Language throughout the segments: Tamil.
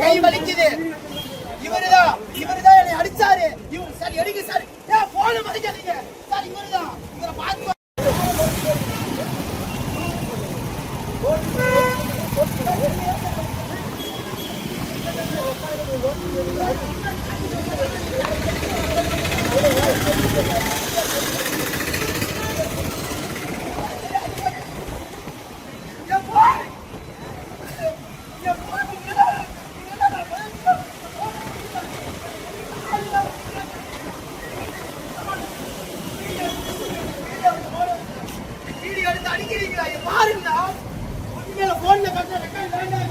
கை வலிக்குது. இவருதான் என்னை அடிச்சாரு. இவரு சார் எடுங்க சார். போன மறைக்காதீங்க சார். இவருதான் இவரை பார்த்து அடிக்கிறீங்களா? பாருங்களா உண்மையில போன்ல கட்ட ரெக்கார்ட் வேண்டாம்.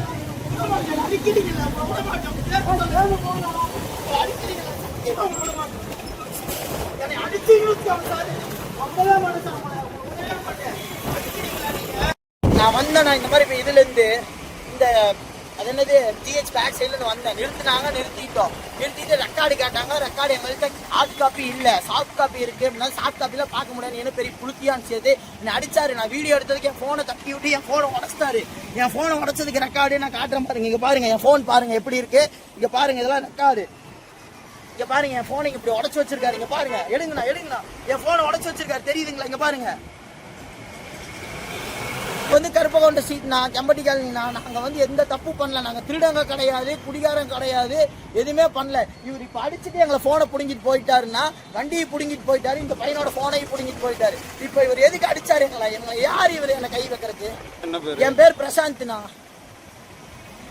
அடிக்கிறீங்களா? போட மாட்டோம். அடிக்கிறீங்களா? சத்தியமா போட மாட்டோம். என்னை அடிச்சீங்களா சார்? அப்பதான் மனசாக நான் வந்தேன். இந்த மாதிரி இப்போ இதுல இருந்து இந்த அது என்னது ஜிஹெச் பேக் சைட்ல இருந்து வந்தேன். நிறுத்திட்டு ரெக்கார்டு கேட்டாங்க. ரெக்கார்டு எங்கள்கிட்ட ஹார்ட் காப்பி இல்லை, சாஃப்ட் காப்பி இருக்கு. அப்படின்னா சாஃப்ட் காப்பில பார்க்க முடியாது. என்ன பெரிய புளுத்தியான்னு சேர்த்து என்னை அடிச்சாரு. நான் வீடியோ எடுத்ததுக்கு என் போனை தட்டி விட்டு என் போனை உடச்சிட்டாரு. என் போனை உடச்சதுக்கு ரெக்கார்டு நான் காட்டுறேன் பாருங்க. இங்க பாருங்க என் போன் பாருங்க எப்படி இருக்கு. இங்க பாருங்க இதெல்லாம் ரெக்கார்டு. இங்க பாருங்க என் போனை இப்படி உடச்சு வச்சிருக்காரு. இங்க பாருங்க எடுங்கண்ணா என் போனை உடச்சு வச்சிருக்காரு. தெரியுதுங்களா? இங்க பாருங்க வந்து கருப்பகவுண்ட சீட்னா செம்பட்டி காலனினா நாங்கள் வந்து எந்த தப்பு பண்ணல. நாங்கள் திருடங்க கிடையாது, குடிகாரம் கிடையாது, எதுவுமே பண்ணல. இவர் இப்போ அடிச்சுட்டு எங்களை ஃபோனை பிடுங்கிட்டு போயிட்டாருன்னா வண்டியை பிடுங்கிட்டு போயிட்டாரு. இந்த பையனோட ஃபோனையும் பிடுங்கிட்டு போயிட்டாரு. இப்போ இவர் எதுக்கு அடிச்சாரு எங்களை யார் இவர் என்னை கை வைக்கிறதுக்கு? என் பேர் பிரசாந்த்னா.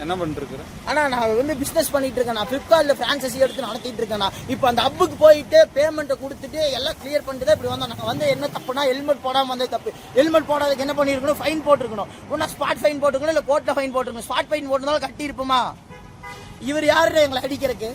என்ன பண்ணிட்டு ஆனா நான் வந்து பிசினஸ் பண்ணிட்டு இருக்கேன். நான் பிளிப்கார்ட்ல பிரான்சைசி எடுத்து நடத்திட்டு இருக்கேன். இப்போ அந்த ஹப்புக்கு போயிட்டு பேமெண்ட்டை கொடுத்துட்டு எல்லாம் கிளியர் பண்ணிட்டு தான் இப்படி வந்தோம். நாங்கள் வந்து என்ன தப்புனா ஹெல்மெட் போடாமல் வந்தது தப்பு. ஹெல்மெட் போடாததுக்கு என்ன பண்ணிருக்கணும்? ஃபைன் போட்டுருக்கணும். ஒன்னா ஸ்பாட் ஃபைன் போட்டுருக்கணும், இல்லை கோர்ட்ல ஃபைன் போட்டுருக்கணும். ஸ்பாட் ஃபைன் போட்டிருந்தாலும் கட்டி இருப்போமா? இவர் யாருன்னு எங்களை அடிக்கிறதுக்கு?